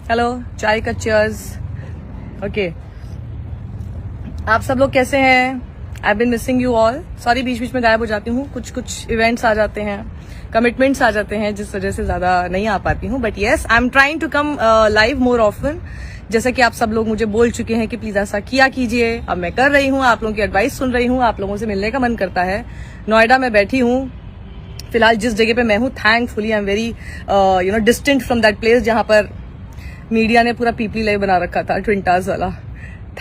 Hello, चाय का cheers. Okay, आप सब लोग कैसे हैं? I been missing you all. Sorry, बीच बीच में गायब हो जाती हूँ, कुछ इवेंट्स आ जाते हैं, कमिटमेंट्स आ जाते हैं, जिस वजह से ज्यादा नहीं आ पाती हूँ। But yes, I am trying to come live more often. जैसा कि आप सब लोग मुझे बोल चुके हैं कि प्लीज ऐसा किया कीजिए। अब मैं कर रही हूँ, आप लोगों की एडवाइस सुन रही हूँ, आप लोगों से मिलने का मन करता है। नोएडा में बैठी हूँ फिलहाल, जिस जगह पे मैं हूँ। Thankfully I am very distant from that place जहां पर मीडिया ने पूरा पीपली लाइव बना रखा था, ट्विन टावर्स वाला।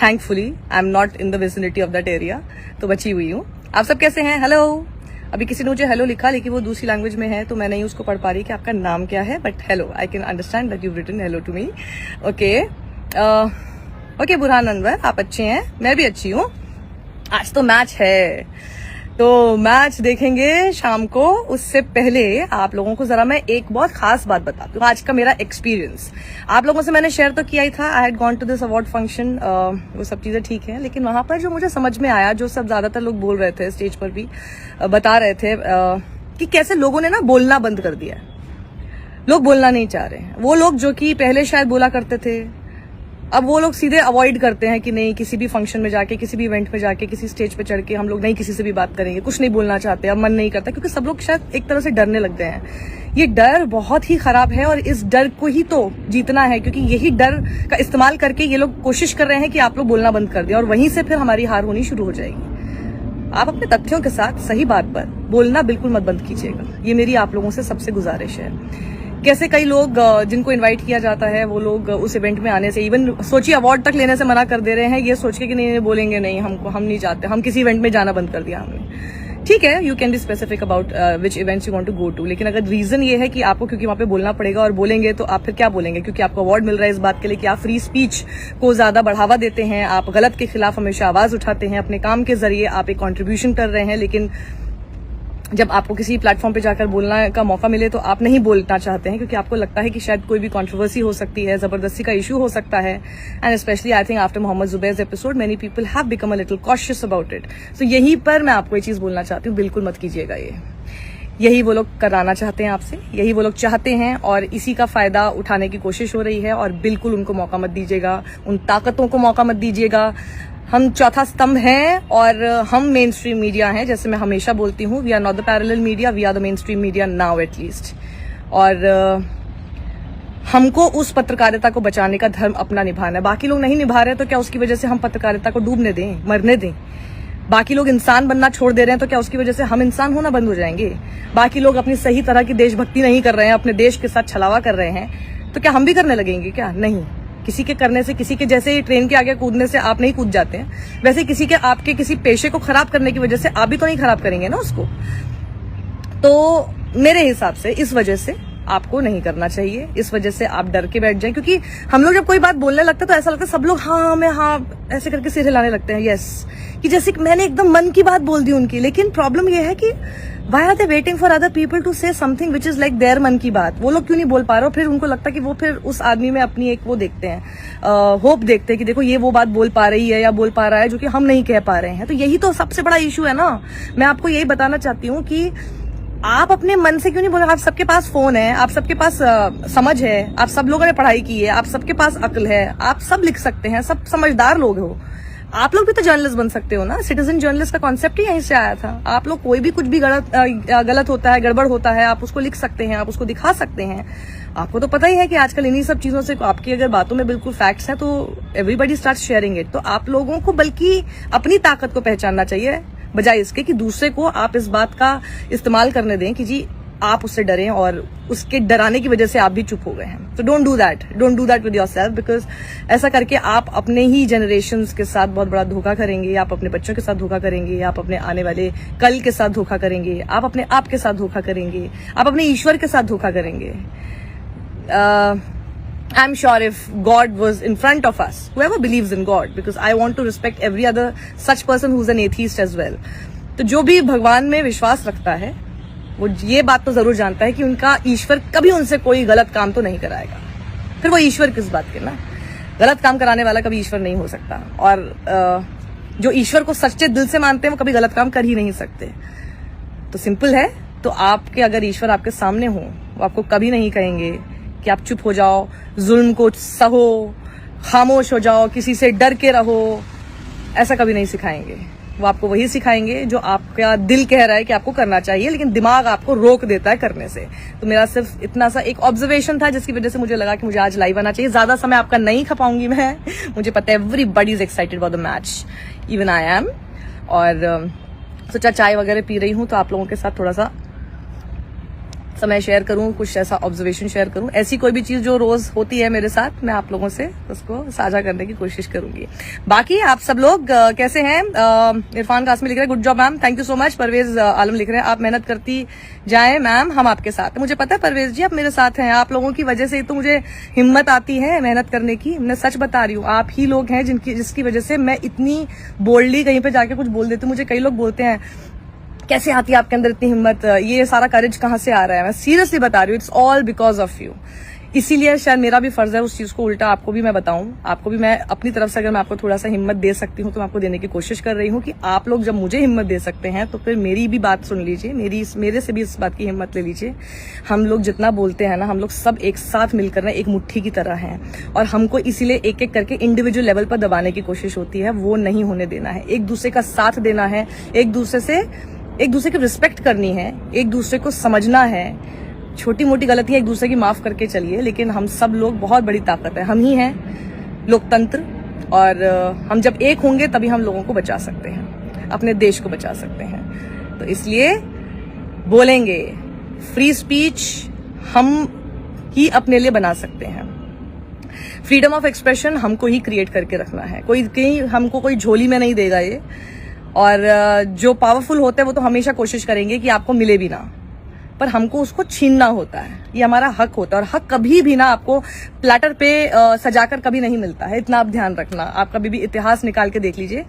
Thankfully I am not in the vicinity of that area, तो बची हुई हूँ। आप सब कैसे हैं? हेलो। अभी किसी ने मुझे हेलो लिखा, लेकिन वो दूसरी लैंग्वेज में है, तो मैं नहीं उसको पढ़ पा रही कि आपका नाम क्या है। But hello, I can understand that you written hello to me. Okay okay, Burhan Anwar, आप अच्छे हैं? मैं भी अच्छी हूँ। आज तो मैच है, तो मैच देखेंगे शाम को। उससे पहले आप लोगों को जरा मैं एक बहुत खास बात बताती हूँ, आज का मेरा एक्सपीरियंस। आप लोगों से मैंने शेयर तो किया ही था, I had gone to this award function. वो सब चीजें ठीक है, लेकिन वहां पर जो मुझे समझ में आया, जो सब ज्यादातर लोग बोल रहे थे, स्टेज पर भी बता रहे थे कि कैसे लोगों ने ना बोलना बंद कर दिया है। लोग बोलना नहीं चाह रहे हैं। वो लोग जो कि पहले शायद बोला करते थे, अब वो लोग सीधे अवॉइड करते हैं कि नहीं, किसी भी फंक्शन में जाके, किसी भी इवेंट में जाके, किसी स्टेज पे चढ़ के हम लोग नहीं किसी से भी बात करेंगे, कुछ नहीं बोलना चाहते, अब मन नहीं करता, क्योंकि सब लोग शायद एक तरह से डरने लग गए हैं। ये डर बहुत ही खराब है और इस डर को ही तो जीतना है, क्योंकि यही डर का इस्तेमाल करके ये लोग कोशिश कर रहे हैं कि आप लोग बोलना बंद कर दें, और वहीं से फिर हमारी हार होनी शुरू हो जाएगी। आप अपने तथ्यों के साथ सही बात पर बोलना बिल्कुल मत बंद कीजिएगा, ये मेरी आप लोगों से सबसे गुजारिश है। कैसे कई लोग जिनको इनवाइट किया जाता है, वो लोग उस इवेंट में आने से, इवन सोचिए अवार्ड तक लेने से मना कर दे रहे हैं, ये सोच के कि नहीं बोलेंगे, नहीं हम नहीं जाते, हम किसी इवेंट में जाना बंद कर दिया हमने। ठीक है, you can be specific about which events you want to go to, लेकिन अगर रीजन ये है कि आपको क्योंकि वहां पे बोलना पड़ेगा और बोलेंगे, तो आप फिर क्या बोलेंगे? क्योंकि आपको अवार्ड मिल रहा है इस बात के लिए कि आप फ्री स्पीच को ज्यादा बढ़ावा देते हैं, आप गलत के खिलाफ हमेशा आवाज उठाते हैं, अपने काम के जरिए आप एक कॉन्ट्रीब्यूशन कर रहे हैं, लेकिन जब आपको किसी प्लेटफॉर्म पे जाकर बोलना का मौका मिले तो आप नहीं बोलना चाहते हैं, क्योंकि आपको लगता है कि शायद कोई भी कंट्रोवर्सी हो सकती है, जबरदस्ती का इशू हो सकता है। And specially I think after Mohammed Zubair's episode many people have become a little cautious about it. So यहीं पर मैं आपको ये चीज बोलना चाहती हूँ, बिल्कुल मत कीजिएगा ये। यही वो लोग कराना चाहते हैं आपसे, यही वो लोग चाहते हैं, और इसी का फायदा उठाने की कोशिश हो रही है, और बिल्कुल उनको मौका मत दीजिएगा, उन ताकतों को मौका मत दीजिएगा। हम चौथा स्तंभ हैं और हम मेन स्ट्रीम मीडिया हैं, जैसे मैं हमेशा बोलती हूँ, we are not the parallel media, we are the mainstream media now at least. और हमको उस पत्रकारिता को बचाने का धर्म अपना निभाना है। बाकी लोग नहीं निभा रहे तो क्या उसकी वजह से हम पत्रकारिता को डूबने दें, मरने दें? बाकी लोग इंसान बनना छोड़ दे रहे हैं तो क्या उसकी वजह से हम इंसान होना बंद हो जाएंगे? बाकी लोग अपनी सही तरह की देशभक्ति नहीं कर रहे हैं, अपने देश के साथ छलावा कर रहे हैं, तो क्या हम भी करने लगेंगे क्या? नहीं। किसी के करने से, किसी के जैसे ट्रेन के आगे कूदने से आप नहीं कूद जाते हैं, वैसे किसी के आपके किसी पेशे को खराब करने की वजह से आप भी तो नहीं खराब करेंगे ना उसको। तो मेरे हिसाब से इस वजह से आपको नहीं करना चाहिए, इस वजह से आप डर के बैठ जाएं, क्योंकि हम लोग जब कोई बात बोलने लगते हैं तो ऐसा लगता है सब लोग हाँ मैं हाँ ऐसे करके सिर हिलाने लगते हैं, यस, कि जैसे मैंने एकदम मन की बात बोल दी उनकी। लेकिन प्रॉब्लम यह है कि why are they waiting for other people to say something which is like their मन की बात? वो लोग क्यों नहीं बोल पा रहे? फिर उनको लगता है कि वो फिर उस आदमी में अपनी एक वो देखते हैं, होप देखते हैं कि देखो ये वो बात बोल पा रही है या बोल पा रहा है जो कि हम नहीं कह पा रहे हैं। तो यही तो सबसे बड़ा इशू है ना। मैं आपको यही बताना चाहती हूँ कि आप अपने मन से क्यों नहीं बोल रहे? आप सबके पास फोन है, आप सबके पास समझ है, आप सब लोगों ने पढ़ाई की है, आप सबके पास अक्ल है, आप सब लिख सकते हैं, सब समझदार लोग हो। आप लोग भी तो जर्नलिस्ट बन सकते हो ना। सिटीजन जर्नलिस्ट का कॉन्सेप्ट ही यहीं से आया था। आप लोग कोई भी कुछ भी गलत होता है, गड़बड़ होता है, आप उसको लिख सकते हैं, आप उसको दिखा सकते हैं। आपको तो पता ही है कि आजकल इन्हीं सब चीजों से आपकी अगर बातों में बिल्कुल फैक्ट्स हैं तो एवरीबडी स्टार्ट शेयरिंग इट। तो आप लोगों को बल्कि अपनी ताकत को पहचानना चाहिए, बजाय इसके कि दूसरे को आप इस बात का इस्तेमाल करने दें कि जी आप उससे डरें और उसके डराने की वजह से आप भी चुप हो गए हैं। तो don't do that with yourself, because ऐसा करके आप अपने ही जनरेशन्स के साथ बहुत बड़ा धोखा करेंगे, आप अपने बच्चों के साथ धोखा करेंगे, आप अपने आने वाले कल के साथ धोखा करेंगे, आप अपने आप के साथ धोखा करेंगे, आप अपने ईश्वर के साथ धोखा करेंगे। I'm sure if God was in front of us, whoever believes in God, because I want to respect every other such person who's an atheist as well. तो जो भी भगवान में विश्वास रखता है वो ये बात तो जरूर जानता है कि उनका ईश्वर कभी उनसे कोई गलत काम तो नहीं कराएगा। फिर वो ईश्वर किस बात के ना? गलत काम कराने वाला कभी ईश्वर नहीं हो सकता, और जो ईश्वर को सच्चे दिल से मानते हैं वो कभी गलत काम कर ही नहीं सकते। तो सिंपल है। तो आपके अगर ईश्वर आपके सामने हो वो आपको कभी नहीं कहेंगे कि आप चुप हो जाओ, जुल्म को सहो, खामोश हो जाओ, किसी से डर के रहो, ऐसा कभी नहीं सिखाएंगे। वो आपको वही सिखाएंगे जो आपका दिल कह रहा है कि आपको करना चाहिए, लेकिन दिमाग आपको रोक देता है करने से। तो मेरा सिर्फ इतना सा एक ऑब्जर्वेशन था जिसकी वजह से मुझे लगा कि मुझे आज लाइव आना चाहिए। ज्यादा समय आपका नहीं खपाऊंगी मैं, मुझे पता है everybody is excited about the match, even I am. और सोचा चाय वगैरह पी रही हूँ तो आप लोगों के साथ थोड़ा सा समय शेयर करूं, कुछ ऐसा ऑब्जर्वेशन शेयर करूं। ऐसी कोई भी चीज जो रोज होती है मेरे साथ, मैं आप लोगों से उसको साझा करने की कोशिश करूंगी। बाकी आप सब लोग कैसे हैं? इरफान कासमी लिख रहे हैं good job ma'am, thank you so much. Parvez Alam लिख रहे हैं आप मेहनत करती जाएं मैम, हम आपके साथ। मुझे पता है परवेज जी आप मेरे साथ हैं, आप लोगों की वजह से तो मुझे हिम्मत आती है मेहनत करने की। मैं सच बता रही हूँ, आप ही लोग हैं जिसकी वजह से मैं इतनी बोल्डली कहीं पे जाके कुछ बोल देती हूँ। मुझे कई लोग बोलते हैं कैसे आती है आपके अंदर इतनी हिम्मत, ये सारा करेज कहाँ से आ रहा है? मैं सीरियसली बता रही हूँ, it's all because of you. इसीलिए शायद मेरा भी फर्ज है उस चीज को उल्टा आपको भी मैं बताऊं। आपको भी मैं अपनी तरफ से अगर मैं आपको थोड़ा सा हिम्मत दे सकती हूँ तो मैं आपको देने की कोशिश कर रही हूँ कि आप लोग जब मुझे हिम्मत दे सकते हैं तो फिर मेरी भी बात सुन लीजिए, मेरे से भी इस बात की हिम्मत ले लीजिए। हम लोग जितना बोलते हैं ना, हम लोग सब एक साथ मिलकर ना एक मुट्ठी की तरह हैं, और हमको इसीलिए एक एक करके इंडिविजुअल लेवल पर दबाने की कोशिश होती है। वो नहीं होने देना है, एक दूसरे का साथ देना है, एक दूसरे की रिस्पेक्ट करनी है, एक दूसरे को समझना है। छोटी मोटी गलतियां एक दूसरे की माफ करके चलिए, लेकिन हम सब लोग बहुत बड़ी ताकत है, हम ही हैं लोकतंत्र। और हम जब एक होंगे तभी हम लोगों को बचा सकते हैं, अपने देश को बचा सकते हैं। तो इसलिए बोलेंगे, फ्री स्पीच हम ही अपने लिए बना सकते हैं। फ्रीडम ऑफ एक्सप्रेशन हमको ही क्रिएट करके रखना है, कोई कहीं हमको कोई झोली में नहीं देगा ये। और जो पावरफुल होते हैं वो तो हमेशा कोशिश करेंगे कि आपको मिले भी ना, पर हमको उसको छीनना होता है, ये हमारा हक होता है। और हक कभी भी ना आपको प्लेटर पे सजाकर कभी नहीं मिलता है, इतना आप ध्यान रखना। आप कभी भी इतिहास निकाल के देख लीजिए,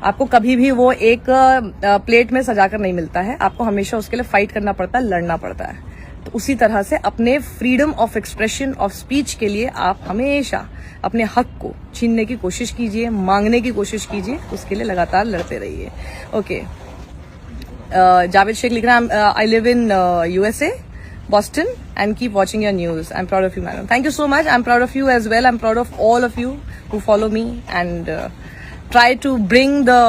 आपको कभी भी वो एक प्लेट में सजाकर नहीं मिलता है, आपको हमेशा उसके लिए फाइट करना पड़ता है, लड़ना पड़ता है। तो उसी तरह से अपने freedom of expression of speech के लिए आप हमेशा अपने हक को छीनने की कोशिश कीजिए, मांगने की कोशिश कीजिए, उसके लिए लगातार लड़ते रहिए। ओके, जावेद शेख लिख रहा है I live in USA, Boston, and keep watching your news. I'm proud of you, madam. Thank you so much. I'm proud of you as well. I'm proud of all of you who follow me and try to bring the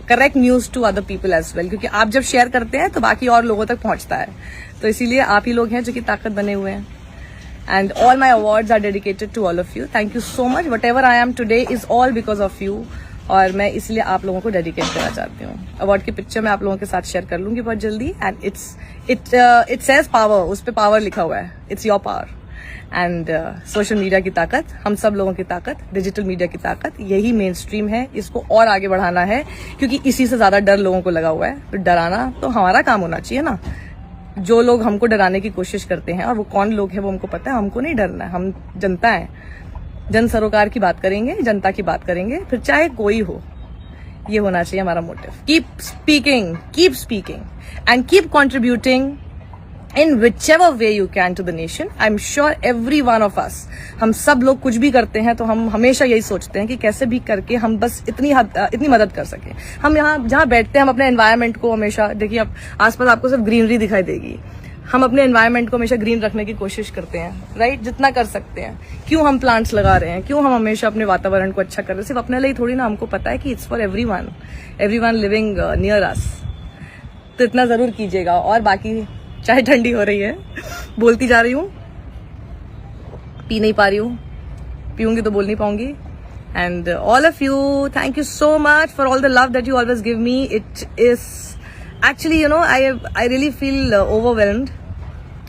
correct news to other people as well. क्योंकि आप जब share करते हैं तो बाकी और लोगों तक पहुंचता है, तो इसीलिए आप ही लोग हैं जो कि ताकत बने हुए हैं। And all my awards are dedicated to all of you. Thank you so much. Whatever I am today is all because of you. और मैं इसलिए आप लोगों को डेडिकेट करना चाहती हूँ। अवार्ड की पिक्चर मैं आप लोगों के साथ शेयर कर लूंगी बहुत जल्दी। एंड इट सेज पावर, उस पे पावर लिखा हुआ है, it's your power. And social media की ताकत, हम सब लोगों की ताकत, डिजिटल मीडिया की ताकत, यही मेन स्ट्रीम है। इसको और आगे बढ़ाना है क्योंकि इसी से ज्यादा डर लोगों को लगा हुआ है। तो डराना तो हमारा काम होना चाहिए ना। जो लोग हमको डराने की कोशिश करते हैं, और वो कौन लोग हैं वो हमको पता है, हमको नहीं डरना है। हम जनता है, जन सरोकार की बात करेंगे, जनता की बात करेंगे, फिर चाहे कोई हो। ये होना चाहिए हमारा motive. Keep speaking and keep contributing in whichever way you can to the nation. I'm sure every one of us, हम सब लोग कुछ भी करते हैं तो हम हमेशा यही सोचते हैं कि कैसे भी करके हम बस इतनी मदद कर सके। हम यहाँ जहाँ बैठते हैं, हम अपने एनवायरनमेंट को हमेशा देखिए, अब आसपास आपको सिर्फ ग्रीनरी दिखाई देगी। हम अपने एनवायरनमेंट को हमेशा ग्रीन रखने की कोशिश करते हैं, राइट, जितना कर सकते हैं। क्यों हम प्लांट्स लगा रहे हैं, क्यों हम हमेशा अपने वातावरण को अच्छा कर रहे हैं? सिर्फ अपने लिए थोड़ी ना, हमको पता है कि it's for everyone living near us. तो इतना जरूर कीजिएगा। और बाकी चाय ठंडी हो रही है, बोलती जा रही हूँ, पी नहीं पा रही हूँ, पीऊंगी तो बोल नहीं पाऊंगी। And all of you, thank you so much for all the love that you always give me. It is actually I really feel overwhelmed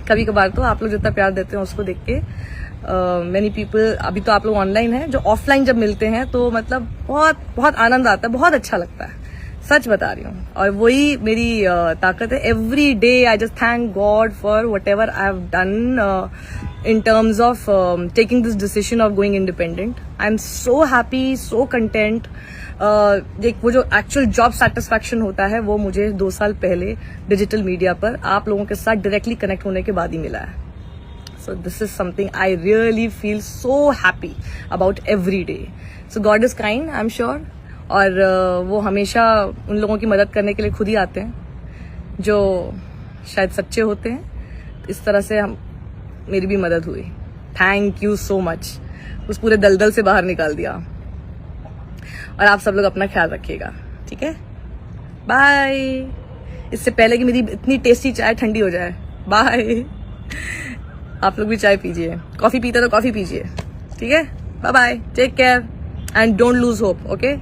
कभी कभार। तो आप लोग जितना प्यार देते हैं उसको देख के मेनी पीपल, अभी तो आप लोग ऑनलाइन हैं, जो ऑफलाइन जब मिलते हैं तो मतलब बहुत बहुत आनंद आता है, बहुत अच्छा लगता है, सच बता रही हूँ। और वही मेरी ताकत है। Every day I just thank God for what ever I have done in terms of taking this decision of going independent. I'm so happy, so content. वो जो एक्चुअल जॉब सेटिस्फैक्शन होता है वो मुझे 2 साल पहले डिजिटल मीडिया पर आप लोगों के साथ डायरेक्टली कनेक्ट होने के बाद ही मिला है। So this is something I really feel so happy about every day. So God is kind, I'm sure. और वो हमेशा उन लोगों की मदद करने के लिए खुद ही आते हैं जो शायद सच्चे होते हैं। इस तरह से मेरी भी मदद हुई। थैंक यू सो मच, उस पूरे दलदल से बाहर निकाल दिया। और आप सब लोग अपना ख्याल रखिएगा, ठीक है? बाय। इससे पहले कि मेरी इतनी टेस्टी चाय ठंडी हो जाए, बाय। आप लोग भी चाय पीजिए, कॉफी पीते तो कॉफी पीजिए, ठीक है? Bye bye, take care and don't lose hope, okay?